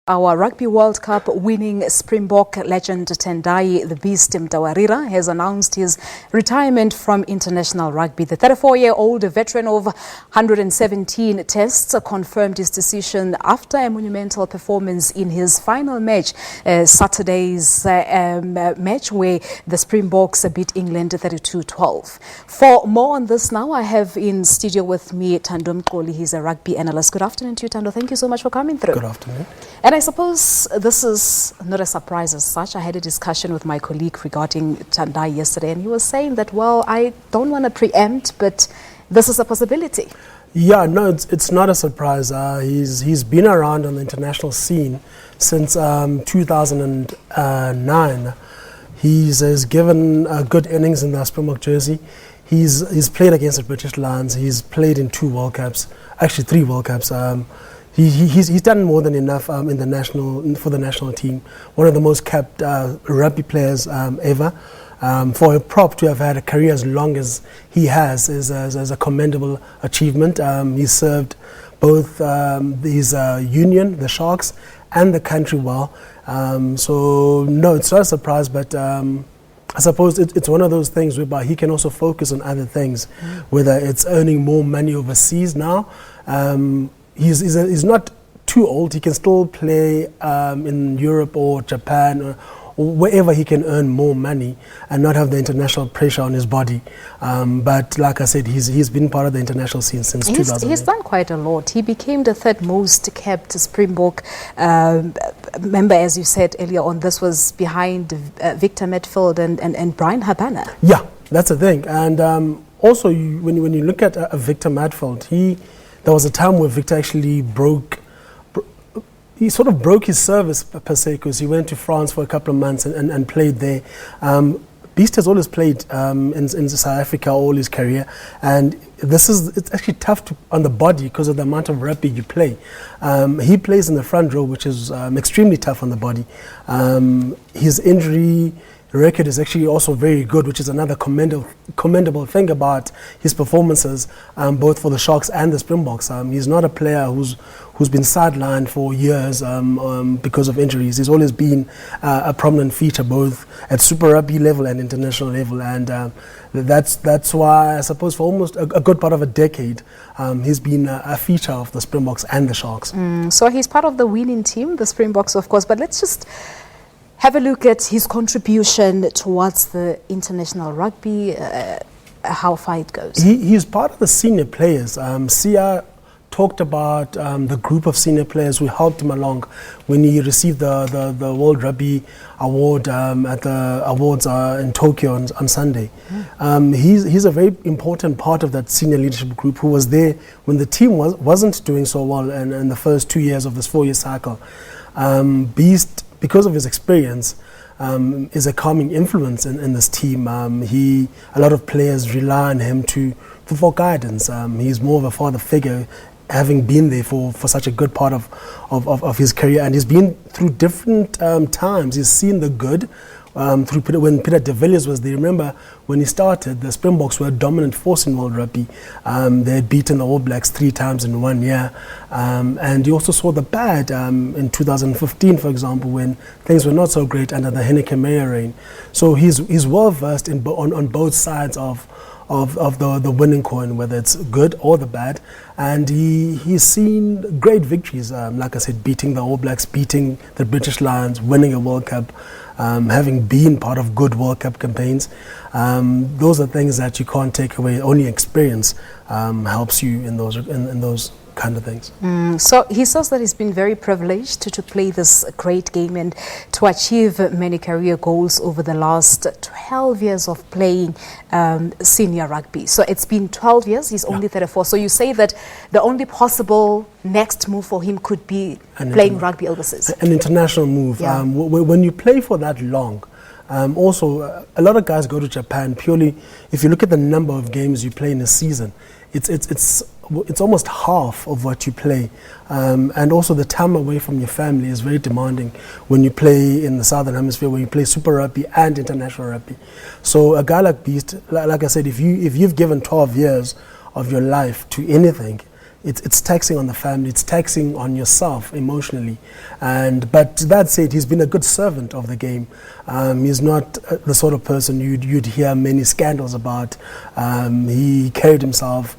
Our Rugby World Cup-winning Springbok legend Tendai the Beast Mtawarira has announced his retirement from international rugby. The 34-year-old veteran of 117 tests confirmed his decision after a monumental performance in his final match, Saturday's match where the Springboks beat England 32-12. For more on this now, I have in studio with me Thando Mxoli. He's a rugby analyst. Good afternoon to you, Thando. Thank you so much for coming through. Good afternoon. And I suppose this is not a surprise as such. I had a discussion with my colleague regarding Tendai yesterday, and he was saying that, well, I don't want to preempt, but this is a possibility. Yeah, no, it's not a surprise. He's been around on the international scene since 2009. He's given good innings in the Springbok jersey. He's played against the British Lions. He's played in 2 World Cups, actually 3 World Cups. He's done more than enough for the national team. One of the most capped rugby players ever. For a prop to have had a career as long as he has is a commendable achievement. He served both his union, the Sharks, and the country well. So no, it's not a surprise, but I suppose it's one of those things whereby he can also focus on other things, whether it's earning more money overseas now. He's not too old. He can still play in Europe or Japan or wherever he can earn more money and not have the international pressure on his body. But like I said, he's been part of the international scene since 2000. He's done quite a lot. He became the 3rd most kept Springbok member, as you said earlier on. This was behind Victor Matfield and Brian Habana. Yeah, that's the thing. And also, when you look at Victor Matfield, there was a time where Victor actually broke his service per se, because he went to France for a couple of months and played there. Beast has always played in South Africa all his career, and it's actually tough on the body because of the amount of rugby you play. He plays in the front row, which is extremely tough on the body. His injury record is actually also very good, which is another commendable thing about his performances, both for the Sharks and the Springboks. He's not a player who's been sidelined for years because of injuries. He's always been a prominent feature both at Super Rugby level and international level, and that's why I suppose for almost a good part of a decade he's been a feature of the Springboks and the Sharks. So he's part of the winning team, the Springboks, of course, but let's just have a look at his contribution towards the international rugby, how far it goes. He's part of the senior players. Sia talked about the group of senior players who helped him along when he received the World Rugby Award at the awards in Tokyo on Sunday. He's a very important part of that senior leadership group who was there when the team wasn't doing so well in the first 2 years of this 4-year cycle. Beast, because of his experience, is a calming influence in this team. A lot of players rely on him for guidance. He's more of a father figure, having been there for such a good part of his career, and he's been through different times. He's seen the good. When Peter de Villiers was there, remember when he started, the Springboks were a dominant force in World Rugby. They had beaten the All Blacks 3 times in 1 year. And he also saw the bad in 2015, for example, when things were not so great under the Henneke Meyer reign. So he's well versed on both sides of the winning coin, whether it's good or the bad. And he's seen great victories, like I said, beating the All Blacks, beating the British Lions, winning a World Cup, having been part of good World Cup campaigns. Those are things that you can't take away. Only experience helps you in those kind of things. So he says that he's been very privileged to play this great game and to achieve many career goals over the last 12 years of playing senior rugby. So it's been 12 years, he's only 34. So you say that the only possible next move for him could be playing rugby overseas. An international move. Yeah. When you play for that long, also a lot of guys go to Japan purely, if you look at the number of games you play in a season, it's almost half of what you play, and also the time away from your family is very demanding when you play in the Southern Hemisphere, where you play Super Rugby and international rugby. So a guy like Beast, like I said, if you've given 12 years of your life to anything, it's taxing on the family, it's taxing on yourself emotionally. But that said, he's been a good servant of the game. He's not the sort of person you'd hear many scandals about. He carried himself.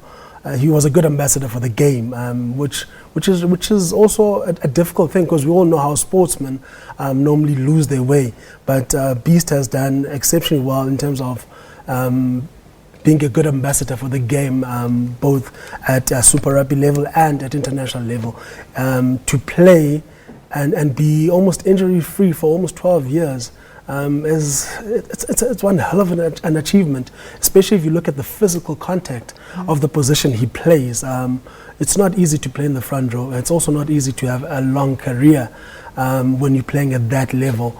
He was a good ambassador for the game, which is also a difficult thing, because we all know how sportsmen normally lose their way. But Beast has done exceptionally well in terms of being a good ambassador for the game, both at Super Rugby level and at international level. To play and be almost injury-free for almost 12 years it's one hell of an achievement, especially if you look at the physical contact of the position he plays. It's not easy to play in the front row. It's also not easy to have a long career when you're playing at that level.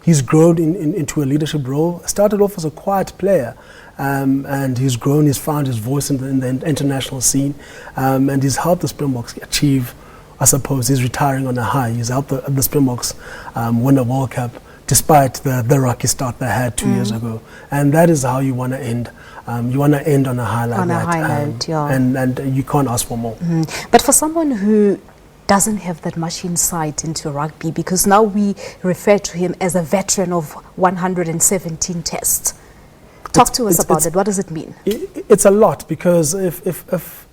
He's grown into a leadership role. Started off as a quiet player, and he's grown. He's found his voice in the international scene, and he's helped the Springboks achieve, I suppose, he's retiring on a high. He's helped the Springboks win a World Cup, despite the rocky start they had 2 years ago. And that is how you want to end. You want to end on a high like that. On a high note, yeah. And you can't ask for more. But for someone who doesn't have that much insight into rugby, because now we refer to him as a veteran of 117 tests. Talk to us about it. What does it mean? It's a lot, because if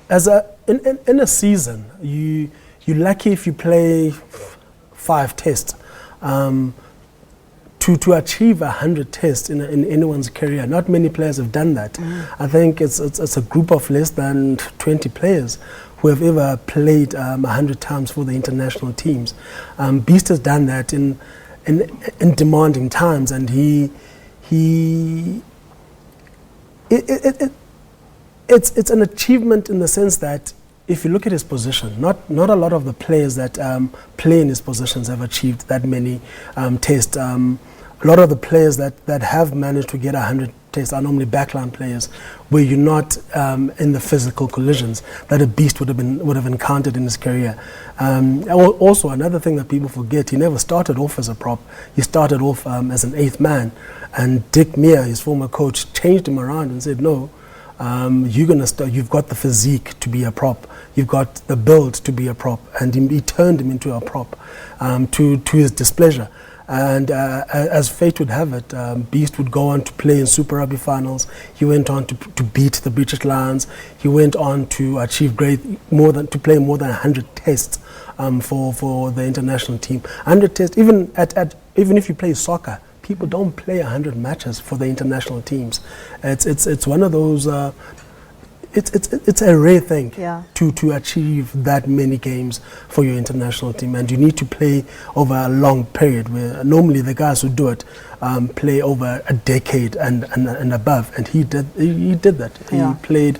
in a season, you're lucky if you play 5 tests. To achieve 100 tests in anyone's career, not many players have done that. I think it's a group of less than 20 players who have ever played 100 times for the international teams. Beast has done that in demanding times, and it's an achievement in the sense that if you look at his position, not a lot of the players that play in his positions have achieved that many tests. A lot of the players that have managed to get 100 tests are normally backline players, where you're not in the physical collisions that a Beast would have encountered in his career. Also, another thing that people forget, he never started off as a prop. He started off as an 8th man, and Dick Meir, his former coach, changed him around and said, no, you've got the physique to be a prop, you've got the build to be a prop, and he turned him into a prop to his displeasure. And as fate would have it, Beast would go on to play in Super Rugby finals. He went on to beat the British Lions. He went on to achieve play more than 100 tests for the international team. 100 tests, even if you play soccer, people don't play 100 matches for the international teams. It's one of those. It's a rare thing to achieve that many games for your international team, and you need to play over a long period. Where normally the guys who do it play over a decade and above, and he did that. He played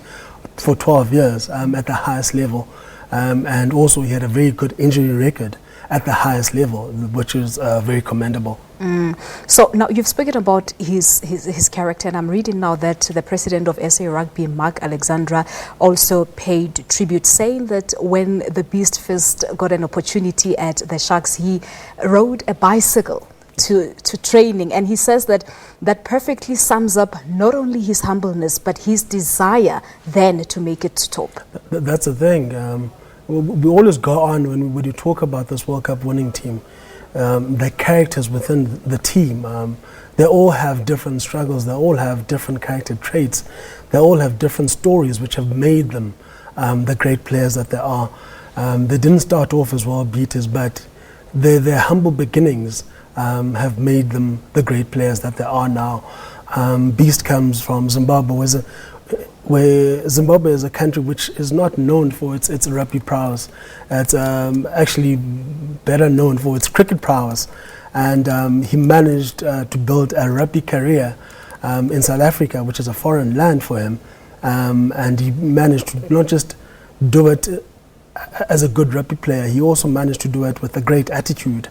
for 12 years at the highest level, and also he had a very good injury record at the highest level, which is very commendable. So now you've spoken about his character, and I'm reading now that the president of SA Rugby, Mark Alexandra, also paid tribute, saying that when the Beast first got an opportunity at the Sharks, he rode a bicycle to training, and he says that perfectly sums up not only his humbleness but his desire then to make it to top. That's the thing. We always go on when you talk about this World Cup winning team. The characters within the team, they all have different struggles, they all have different character traits, they all have different stories which have made them the great players that they are. They didn't start off as world beaters, but their humble beginnings have made them the great players that they are now. Beast comes from Zimbabwe, where Zimbabwe is a country which is not known for its rugby prowess. It's actually better known for its cricket prowess. And he managed to build a rugby career in South Africa, which is a foreign land for him. And he managed to not just do it as a good rugby player, he also managed to do it with a great attitude,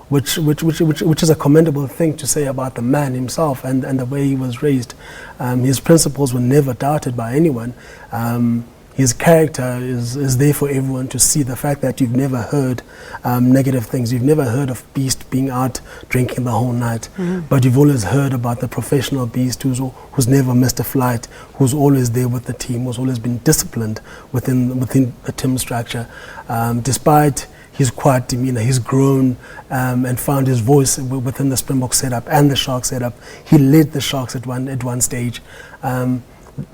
which is a commendable thing to say about the man himself and the way he was raised. His principles were never doubted by anyone. his character is there for everyone to see. The fact that you've never heard negative things, you've never heard of Beast being out drinking the whole night, but you've always heard about the professional Beast who's never missed a flight, who's always there with the team, who's always been disciplined within the team structure. Despite his quiet demeanor, he's grown and found his voice within the Springbok setup and the Sharks setup. He led the Sharks at one stage.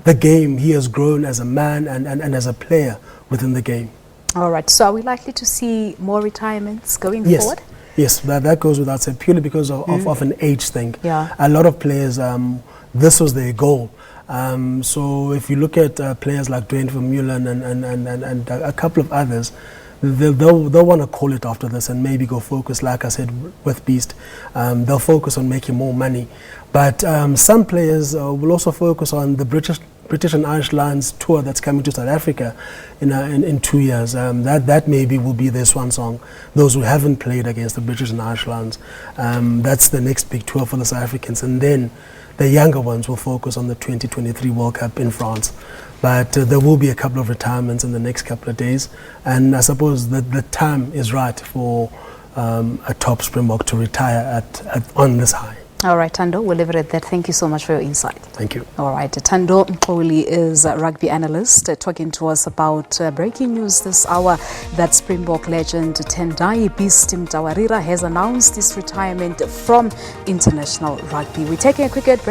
The game, he has grown as a man and as a player within the game. All right, so are we likely to see more retirements going forward? Yes, that goes without saying, purely because of an age thing. Yeah. A lot of players, this was their goal. So if you look at players like Dwayne Vermeulen and a couple of others, they'll want to call it after this and maybe go focus, like I said, with Beast. They'll focus on making more money. But some players will also focus on the British and Irish Lions tour that's coming to South Africa in 2 years. That maybe will be their swan song. Those who haven't played against the British and Irish Lions, that's the next big tour for the South Africans. And then the younger ones will focus on the 2023 World Cup in France. But there will be a couple of retirements in the next couple of days. And I suppose that the time is right for a top Springbok to retire on this high. All right, Thando, we'll leave it at that. Thank you so much for your insight. Thank you. All right, Thando Mxoli is a rugby analyst talking to us about breaking news this hour that Springbok legend Tendai Beast Mtawarira has announced his retirement from international rugby. We're taking a quick break.